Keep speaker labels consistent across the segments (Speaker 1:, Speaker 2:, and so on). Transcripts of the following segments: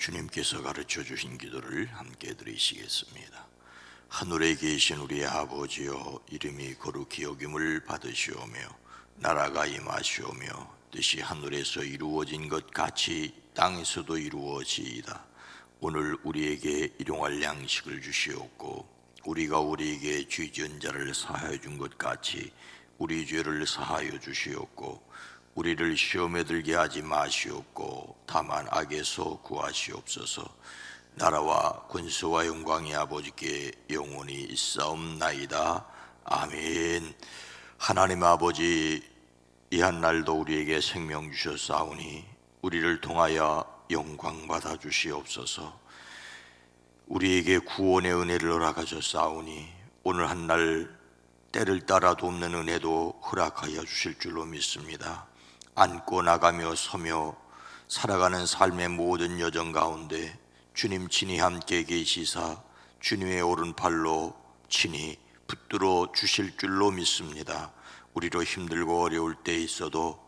Speaker 1: 주님께서 가르쳐 주신 기도를 함께 드리시겠습니다. 하늘에 계신 우리 아버지여, 이름이 거룩히 여김을 받으시오며 나라가 임하시오며 뜻이 하늘에서 이루어진 것 같이 땅에서도 이루어지이다. 오늘 우리에게 일용할 양식을 주시옵고 우리가 우리에게 죄 지은 자를 사하여 준 것 같이 우리 죄를 사하여 주시옵고 우리를 시험에 들게 하지 마시옵고 다만 악에서 구하시옵소서. 나라와 권세와 영광이 아버지께 영원히 있사옵나이다. 아멘. 하나님 아버지, 이 한날도 우리에게 생명 주셨사오니 우리를 통하여 영광 받아 주시옵소서. 우리에게 구원의 은혜를 허락하셨사오니 오늘 한날 때를 따라 돕는 은혜도 허락하여 주실 줄로 믿습니다. 앉고 나가며 서며 살아가는 삶의 모든 여정 가운데 주님 친히 함께 계시사 주님의 오른팔로 친히 붙들어 주실 줄로 믿습니다. 우리로 힘들고 어려울 때 있어도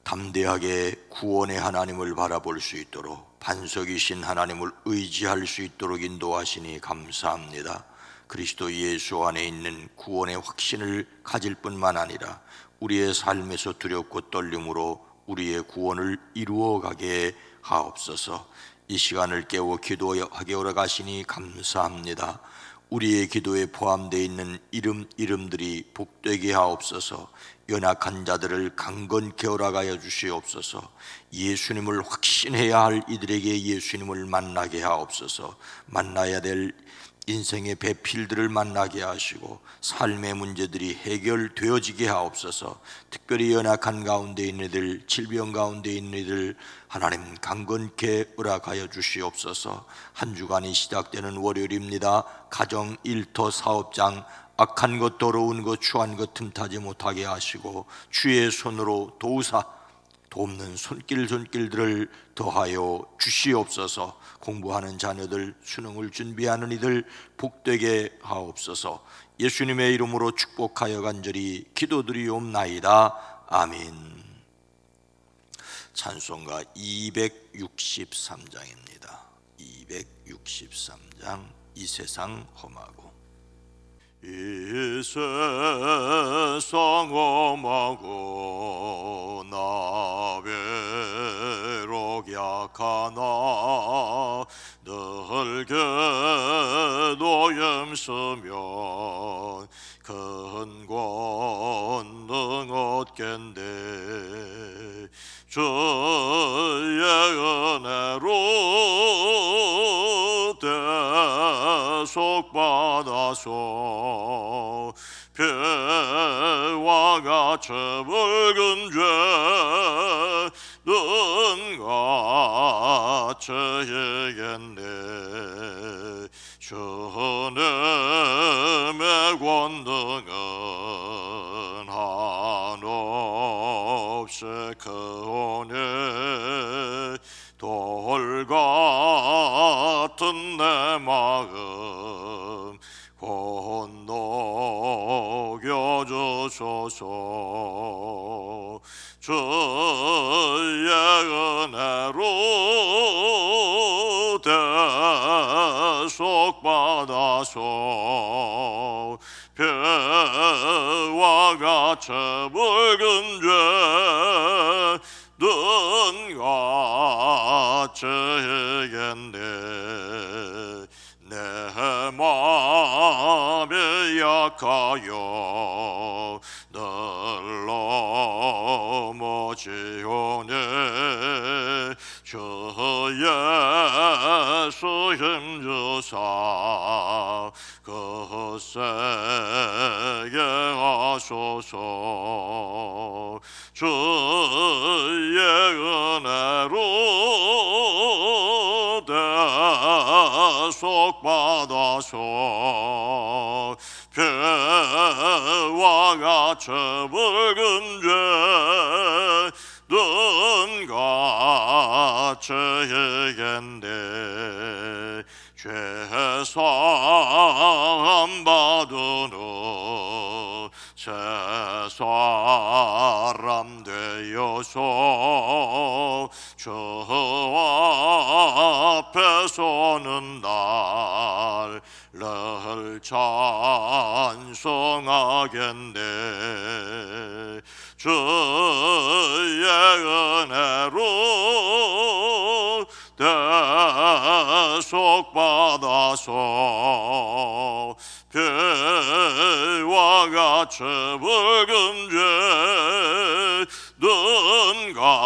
Speaker 1: 담대하게 구원의 하나님을 바라볼 수 있도록 반석이신 하나님을 의지할 수 있도록 인도하시니 감사합니다. 그리스도 예수 안에 있는 구원의 확신을 가질 뿐만 아니라 우리의 삶에서 두렵고 떨림으로 우리의 구원을 이루어가게 하옵소서. 이 시간을 깨워 기도하게 오라가시니 감사합니다. 우리의 기도에 포함되어 있는 이름들이 복되게 하옵소서. 연약한 자들을 강건케 허락하여 주시옵소서. 예수님을 확신해야 할 이들에게 예수님을 만나게 하옵소서. 만나야 될 인생의 배필들을 만나게 하시고 삶의 문제들이 해결되어지게 하옵소서. 특별히 연약한 가운데 있는 이들, 질병 가운데 있는 이들 하나님 강건케 허락하여 주시옵소서. 한 주간이 시작되는 월요일입니다. 가정, 일터, 사업장 악한 것, 더러운 것, 추한 것 틈타지 못하게 하시고 주의 손으로 도우사 돕는 손길들을 더하여 주시옵소서. 공부하는 자녀들, 수능을 준비하는 이들 복되게 하옵소서. 예수님의 이름으로 축복하여 간절히 기도드리옵나이다. 아멘. 찬송가 263장입니다. 263장 이 세상 험하고. 이 세상 험하고 나 배로 약하나 늘 계도 힘쓰면 큰 권능 얻겠네. 주의 은혜로 대속받아서 배와 같이 붉은 죄는 같이 이겠네. 주님의 권능은 한없이 크오니 돌 같은 내 마음 건너겨 주소서. 주의 은혜로 대속받아서 배와 같이 붉은 죄는 같이 이겠네. 내 마음이 약하여 늘 넘어지오니 주 예수 힘주사 거세게 하소서. 주의 은혜로 대속받아서 배와 같이 붉은 죄는 같이 이겠네. 죄사함 받으러 새 사람 되어서 저 앞에서는 나를 찬송하겠네. 주의 은혜로 대속받아서 배와 같이 붉은 죄 눈같이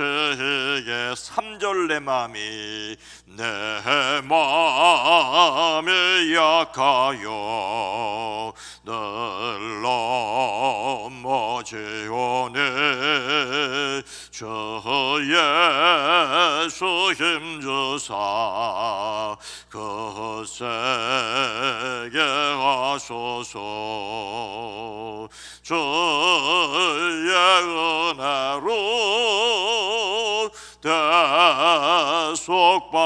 Speaker 1: 이게 3절 내 맘이 내 맘이 약하여 늘 넘어지오네. 주 예수 힘주사 거세게 하소서. 주의 은혜로 대속받아서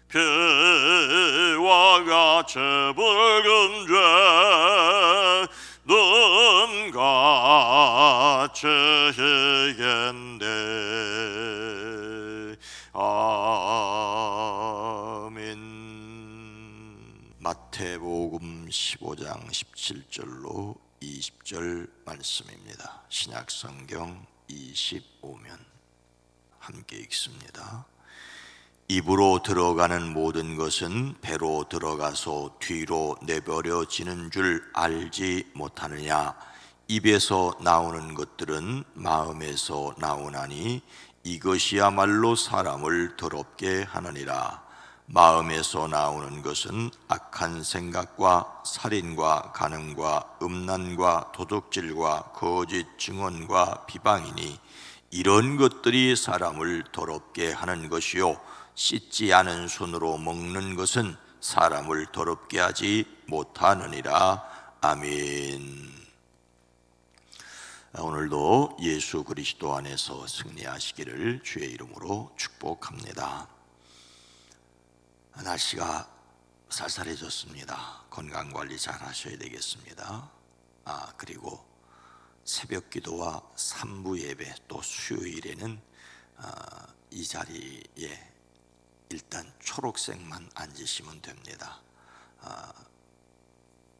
Speaker 1: 피와 같이 붉은 죄 눈같이 희겠네. 아멘. 마태복음 15장 17절로 20절 말씀입니다. 신약성경 25면 함께 읽습니다. 입으로 들어가는 모든 것은 배로 들어가서 뒤로 내버려지는 줄 알지 못하느냐. 입에서 나오는 것들은 마음에서 나오나니 이것이야말로 사람을 더럽게 하느니라. 마음에서 나오는 것은 악한 생각과 살인과 간음과 음란과 도둑질과 거짓 증언과 비방이니 이런 것들이 사람을 더럽게 하는 것이요 씻지 않은 손으로 먹는 것은 사람을 더럽게 하지 못하느니라. 아멘. 오늘도 예수 그리스도 안에서 승리하시기를 주의 이름으로 축복합니다. 날씨가 쌀쌀해졌습니다. 건강관리 잘 하셔야 되겠습니다. 그리고 새벽 기도와 3부 예배 또 수요일에는 이 자리에 일단 초록색만 앉으시면 됩니다.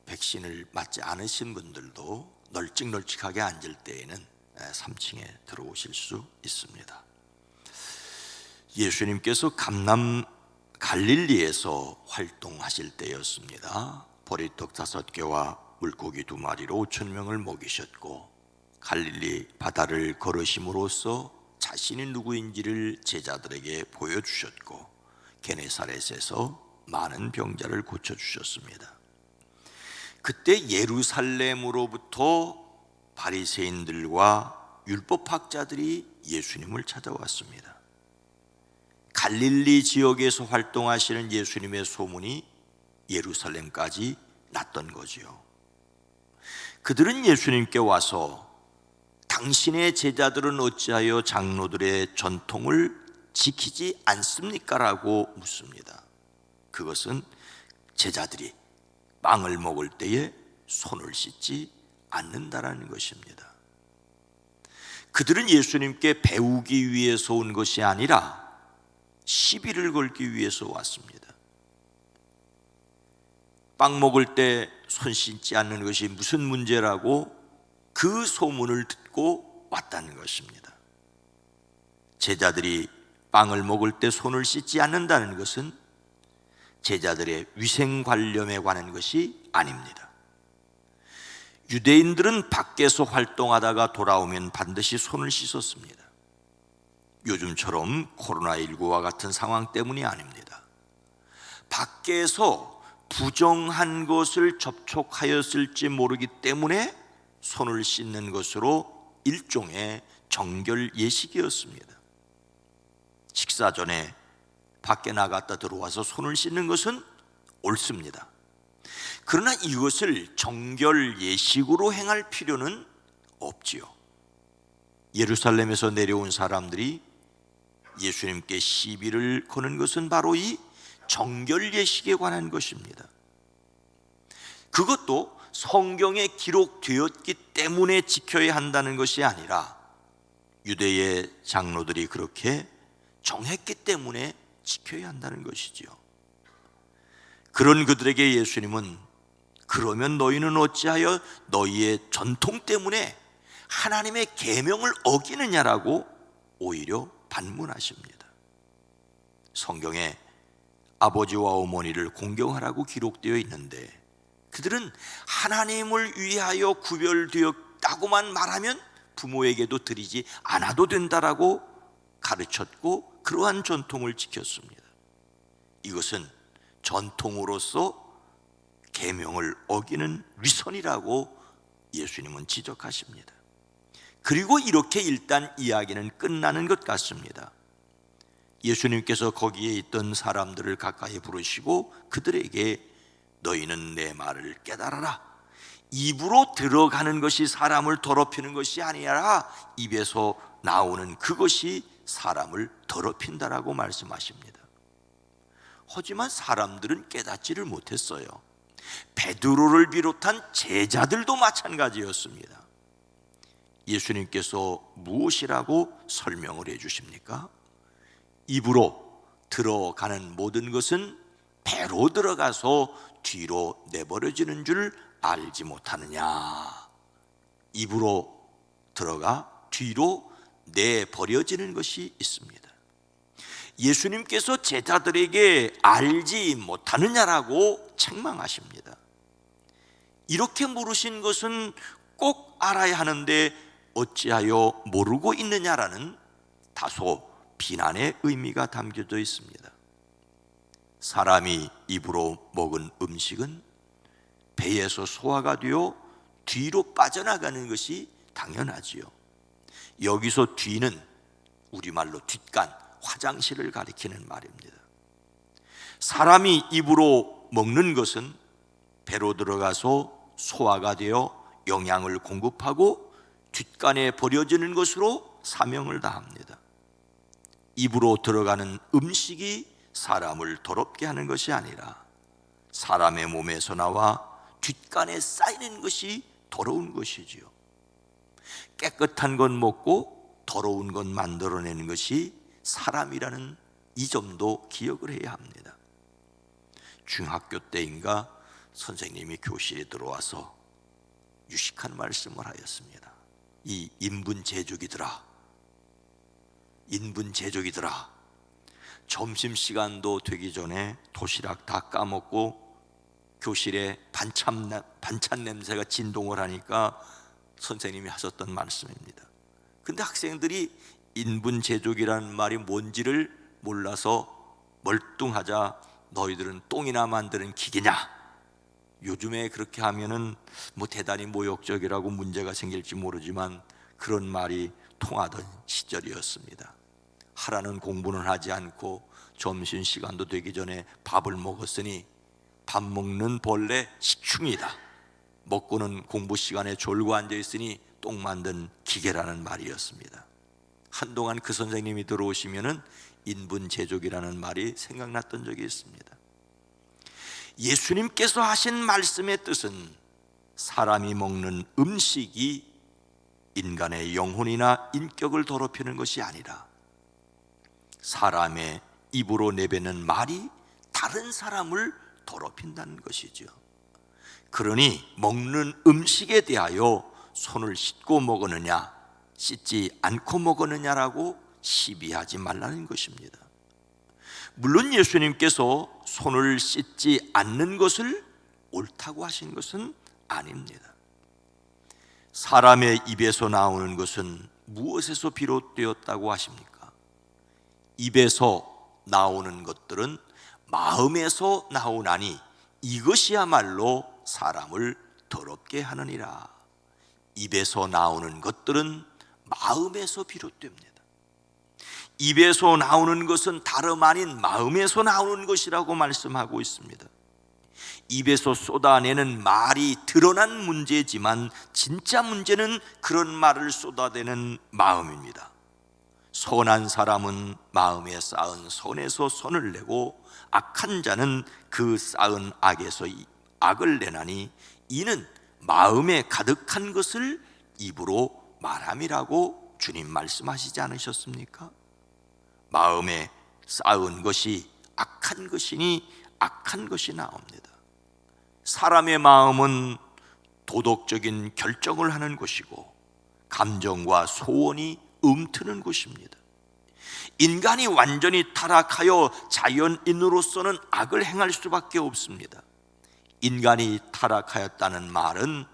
Speaker 1: 백신을 맞지 않으신 분들도 널찍널찍하게 앉을 때에는 3층에 들어오실 수 있습니다. 예수님께서 갈릴리에서 활동하실 때였습니다. 보리떡 5개와 물고기 2마리로 5,000명을 먹이셨고 갈릴리 바다를 걸으심으로써 자신이 누구인지를 제자들에게 보여주셨고 게네사렛에서 많은 병자를 고쳐주셨습니다. 그때 예루살렘으로부터 바리새인들과 율법학자들이 예수님을 찾아왔습니다. 갈릴리 지역에서 활동하시는 예수님의 소문이 예루살렘까지 났던 거지요. 그들은 예수님께 와서 당신의 제자들은 어찌하여 장로들의 전통을 지키지 않습니까? 라고 묻습니다. 그것은 제자들이 빵을 먹을 때에 손을 씻지 않는다라는 것입니다. 그들은 예수님께 배우기 위해서 온 것이 아니라 시비를 걸기 위해서 왔습니다. 빵 먹을 때 손 씻지 않는 것이 무슨 문제라고 그 소문을 듣고 왔다는 것입니다. 제자들이 빵을 먹을 때 손을 씻지 않는다는 것은 제자들의 위생관념에 관한 것이 아닙니다. 유대인들은 밖에서 활동하다가 돌아오면 반드시 손을 씻었습니다. 요즘처럼 코로나19와 같은 상황 때문이 아닙니다. 밖에서 부정한 것을 접촉하였을지 모르기 때문에 손을 씻는 것으로 일종의 정결 예식이었습니다. 식사 전에 밖에 나갔다 들어와서 손을 씻는 것은 옳습니다. 그러나 이것을 정결 예식으로 행할 필요는 없지요. 예루살렘에서 내려온 사람들이 예수님께 시비를 거는 것은 바로 이 정결 예식에 관한 것입니다. 그것도 성경에 기록되었기 때문에 지켜야 한다는 것이 아니라 유대의 장로들이 그렇게 정했기 때문에 지켜야 한다는 것이지요. 그런 그들에게 예수님은 그러면 너희는 어찌하여 너희의 전통 때문에 하나님의 계명을 어기느냐라고 오히려 반문하십니다. 성경에 아버지와 어머니를 공경하라고 기록되어 있는데 그들은 하나님을 위하여 구별되었다고만 말하면 부모에게도 드리지 않아도 된다라고 가르쳤고 그러한 전통을 지켰습니다. 이것은 전통으로서 계명을 어기는 위선이라고 예수님은 지적하십니다. 그리고 이렇게 일단 이야기는 끝나는 것 같습니다. 예수님께서 거기에 있던 사람들을 가까이 부르시고 그들에게 너희는 내 말을 깨달아라. 입으로 들어가는 것이 사람을 더럽히는 것이 아니라 입에서 나오는 그것이 사람을 더럽힌다라고 말씀하십니다. 하지만 사람들은 깨닫지를 못했어요. 베드로를 비롯한 제자들도 마찬가지였습니다. 예수님께서 무엇이라고 설명을 해 주십니까? 입으로 들어가는 모든 것은 배로 들어가서 뒤로 내버려지는 줄 알지 못하느냐. 입으로 들어가 뒤로 내버려지는 것이 있습니다. 예수님께서 제자들에게 알지 못하느냐라고 책망하십니다. 이렇게 물으신 것은 꼭 알아야 하는데 어찌하여 모르고 있느냐라는 다소 비난의 의미가 담겨져 있습니다. 사람이 입으로 먹은 음식은 배에서 소화가 되어 뒤로 빠져나가는 것이 당연하지요. 여기서 뒤는 우리말로 뒷간, 화장실을 가리키는 말입니다. 사람이 입으로 먹는 것은 배로 들어가서 소화가 되어 영양을 공급하고 뒷간에 버려지는 것으로 사명을 다합니다. 입으로 들어가는 음식이 사람을 더럽게 하는 것이 아니라 사람의 몸에서 나와 뒷간에 쌓이는 것이 더러운 것이지요. 깨끗한 것 먹고 더러운 것 만들어내는 것이 사람이라는 이 점도 기억을 해야 합니다. 중학교 때인가 선생님이 교실에 들어와서 유식한 말씀을 하였습니다. 이 인분제족이더라, 인분제족이더라. 점심시간도 되기 전에 도시락 다 까먹고 교실에 반찬 냄새가 진동을 하니까 선생님이 하셨던 말씀입니다. 근데 학생들이 인분제족이라는 말이 뭔지를 몰라서 멀뚱하자 너희들은 똥이나 만드는 기계냐? 요즘에 그렇게 하면은 뭐 대단히 모욕적이라고 문제가 생길지 모르지만 그런 말이 통하던 시절이었습니다. 하라는 공부는 하지 않고 점심시간도 되기 전에 밥을 먹었으니 밥 먹는 벌레 식충이다. 먹고는 공부 시간에 졸고 앉아있으니 똥 만든 기계라는 말이었습니다. 한동안 그 선생님이 들어오시면은 인분제족이라는 말이 생각났던 적이 있습니다. 예수님께서 하신 말씀의 뜻은 사람이 먹는 음식이 인간의 영혼이나 인격을 더럽히는 것이 아니라 사람의 입으로 내뱉는 말이 다른 사람을 더럽힌다는 것이죠. 그러니 먹는 음식에 대하여 손을 씻고 먹었느냐 씻지 않고 먹었느냐라고 시비하지 말라는 것입니다. 물론 예수님께서 손을 씻지 않는 것을 옳다고 하신 것은 아닙니다. 사람의 입에서 나오는 것은 무엇에서 비롯되었다고 하십니까? 입에서 나오는 것들은 마음에서 나오나니 이것이야말로 사람을 더럽게 하느니라. 입에서 나오는 것들은 마음에서 비롯됩니다. 입에서 나오는 것은 다름 아닌 마음에서 나오는 것이라고 말씀하고 있습니다. 입에서 쏟아내는 말이 드러난 문제지만 진짜 문제는 그런 말을 쏟아내는 마음입니다. 선한 사람은 마음에 쌓은 선에서 선을 내고 악한 자는 그 쌓은 악에서 악을 내나니 이는 마음에 가득한 것을 입으로 말함이라고 주님 말씀하시지 않으셨습니까? 마음에 쌓은 것이 악한 것이니 악한 것이 나옵니다. 사람의 마음은 도덕적인 결정을 하는 곳이고 감정과 소원이 움트는 곳입니다. 인간이 완전히 타락하여 자연인으로서는 악을 행할 수밖에 없습니다. 인간이 타락하였다는 말은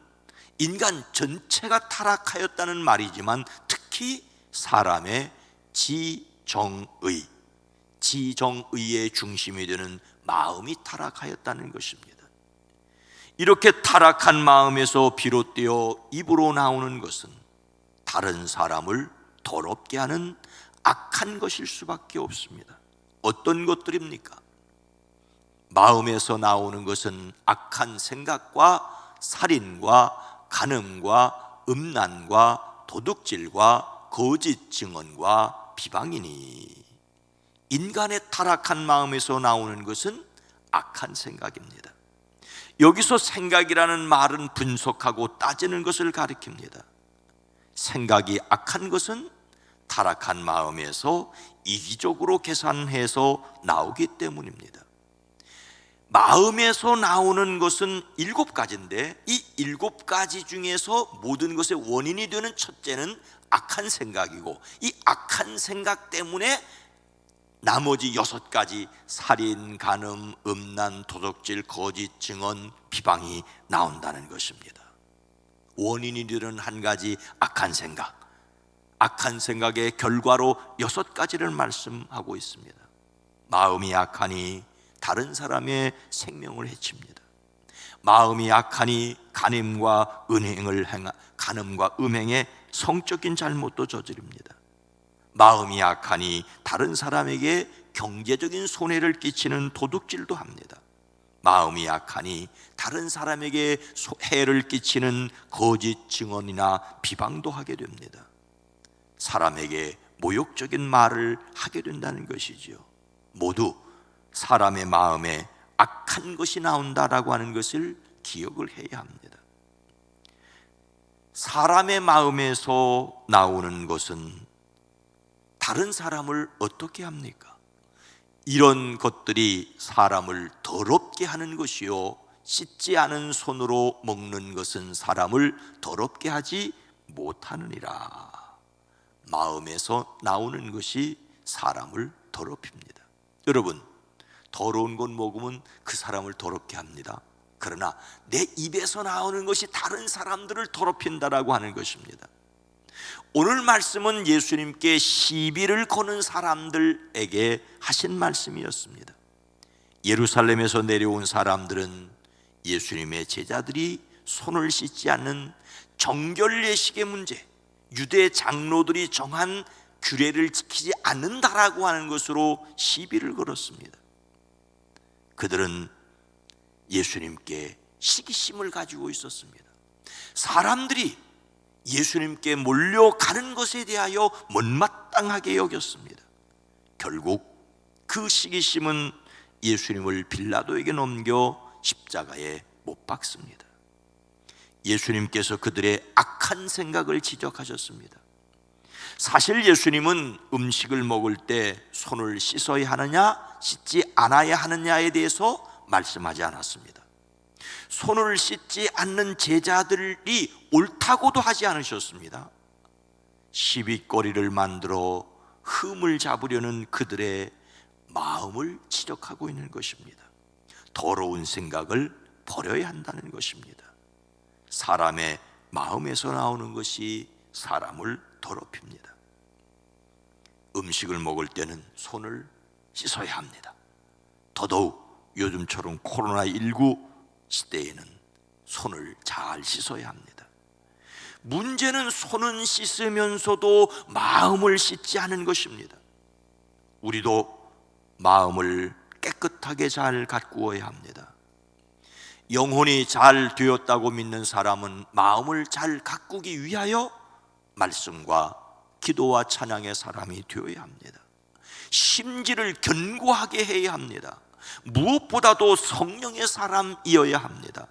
Speaker 1: 인간 전체가 타락하였다는 말이지만 특히 사람의 지정의의 중심이 되는 마음이 타락하였다는 것입니다. 이렇게 타락한 마음에서 비롯되어 입으로 나오는 것은 다른 사람을 더럽게 하는 악한 것일 수밖에 없습니다. 어떤 것들입니까? 마음에서 나오는 것은 악한 생각과 살인과 간음과 음란과 도둑질과 거짓 증언과 비방이니, 인간의 타락한 마음에서 나오는 것은 악한 생각입니다. 여기서 생각이라는 말은 분석하고 따지는 것을 가리킵니다. 생각이 악한 것은 타락한 마음에서 이기적으로 계산해서 나오기 때문입니다. 마음에서 나오는 것은 7가지인데 이 7가지 중에서 모든 것의 원인이 되는 첫째는 악한 생각이고, 이 악한 생각 때문에 나머지 6가지 살인, 간음, 음란, 도둑질, 거짓 증언, 비방이 나온다는 것입니다. 원인이 되는 한 가지 악한 생각, 악한 생각의 결과로 6가지를 말씀하고 있습니다. 마음이 악하니 다른 사람의 생명을 해칩니다. 마음이 악하니 간음과 음행에 성적인 잘못도 저지릅니다. 마음이 약하니 다른 사람에게 경제적인 손해를 끼치는 도둑질도 합니다. 마음이 약하니 다른 사람에게 해를 끼치는 거짓 증언이나 비방도 하게 됩니다. 사람에게 모욕적인 말을 하게 된다는 것이지요. 모두 사람의 마음에 악한 것이 나온다라고 하는 것을 기억을 해야 합니다. 사람의 마음에서 나오는 것은 다른 사람을 어떻게 합니까? 이런 것들이 사람을 더럽게 하는 것이요, 씻지 않은 손으로 먹는 것은 사람을 더럽게 하지 못하느니라. 마음에서 나오는 것이 사람을 더럽힙니다. 여러분, 더러운 것 먹으면 그 사람을 더럽게 합니다. 그러나 내 입에서 나오는 것이 다른 사람들을 더럽힌다라고 하는 것입니다. 오늘 말씀은 예수님께 시비를 거는 사람들에게 하신 말씀이었습니다. 예루살렘에서 내려온 사람들은 예수님의 제자들이 손을 씻지 않는 정결 예식의 문제, 유대 장로들이 정한 규례를 지키지 않는다라고 하는 것으로 시비를 걸었습니다. 그들은 예수님께 시기심을 가지고 있었습니다. 사람들이 예수님께 몰려가는 것에 대하여 못마땅하게 여겼습니다. 결국 그 시기심은 예수님을 빌라도에게 넘겨 십자가에 못 박습니다. 예수님께서 그들의 악한 생각을 지적하셨습니다. 사실 예수님은 음식을 먹을 때 손을 씻어야 하느냐 씻지 않아야 하느냐에 대해서 말씀하지 않았습니다. 손을 씻지 않는 제자들이 옳다고도 하지 않으셨습니다. 시비거리를 만들어 흠을 잡으려는 그들의 마음을 지적하고 있는 것입니다. 더러운 생각을 버려야 한다는 것입니다. 사람의 마음에서 나오는 것이 사람을 더럽힙니다. 음식을 먹을 때는 손을 씻어야 합니다. 더더욱 요즘처럼 코로나19 시대에는 손을 잘 씻어야 합니다. 문제는 손은 씻으면서도 마음을 씻지 않은 것입니다. 우리도 마음을 깨끗하게 잘 가꾸어야 합니다. 영혼이 잘 되었다고 믿는 사람은 마음을 잘 가꾸기 위하여 말씀과 기도와 찬양의 사람이 되어야 합니다. 심지를 견고하게 해야 합니다. 무엇보다도 성령의 사람이어야 합니다.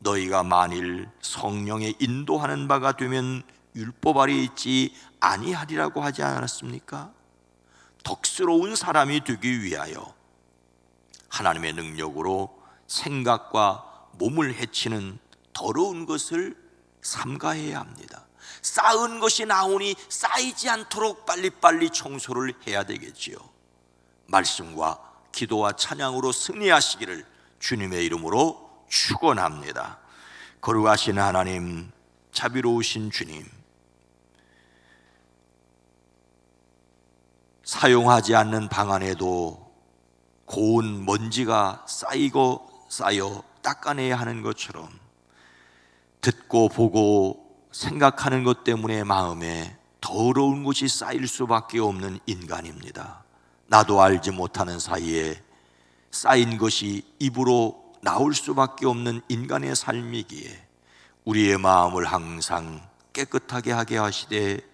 Speaker 1: 너희가 만일 성령의 인도하는 바가 되면 율법 아래 있지 아니하리라고 하지 않았습니까? 덕스러운 사람이 되기 위하여 하나님의 능력으로 생각과 몸을 해치는 더러운 것을 삼가해야 합니다. 쌓은 것이 나오니 쌓이지 않도록 빨리빨리 청소를 해야 되겠지요. 말씀과 기도와 찬양으로 승리하시기를 주님의 이름으로 축원합니다. 거룩하신 하나님, 자비로우신 주님, 사용하지 않는 방 안에도 고운 먼지가 쌓여 닦아내야 하는 것처럼 듣고 보고 생각하는 것 때문에 마음에 더러운 것이 쌓일 수밖에 없는 인간입니다. 나도 알지 못하는 사이에 쌓인 것이 입으로 나올 수밖에 없는 인간의 삶이기에 우리의 마음을 항상 깨끗하게 하게 하시되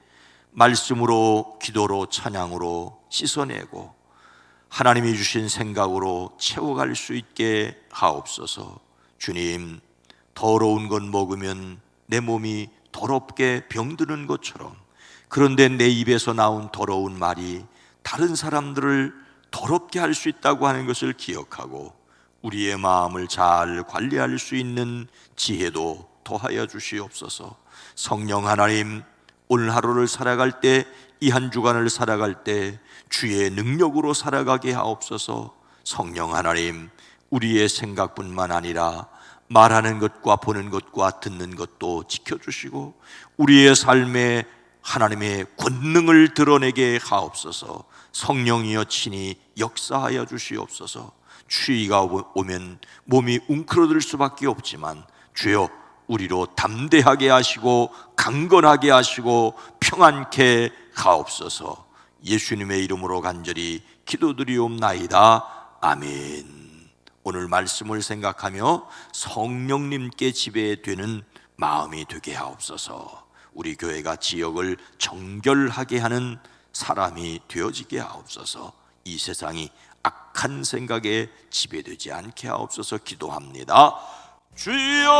Speaker 1: 말씀으로, 기도로, 찬양으로 씻어내고 하나님이 주신 생각으로 채워갈 수 있게 하옵소서. 주님, 더러운 것 먹으면 내 몸이 더럽게 병드는 것처럼, 그런데 내 입에서 나온 더러운 말이 다른 사람들을 더럽게 할 수 있다고 하는 것을 기억하고 우리의 마음을 잘 관리할 수 있는 지혜도 더하여 주시옵소서. 성령 하나님, 오늘 하루를 살아갈 때, 이 한 주간을 살아갈 때 주의 능력으로 살아가게 하옵소서. 성령 하나님, 우리의 생각뿐만 아니라 말하는 것과 보는 것과 듣는 것도 지켜주시고 우리의 삶에 하나님의 권능을 드러내게 하옵소서. 성령이여 친히 역사하여 주시옵소서. 추위가 오면 몸이 웅크러들 수밖에 없지만 주여, 우리로 담대하게 하시고 강건하게 하시고 평안케 하옵소서. 예수님의 이름으로 간절히 기도드리옵나이다. 아멘. 오늘 말씀을 생각하며 성령님께 지배되는 마음이 되게 하옵소서. 우리 교회가 지역을 정결하게 하는 사람이 되어지게 하옵소서. 이 세상이 악한 생각에 지배되지 않게 하옵소서. 기도합니다. 주여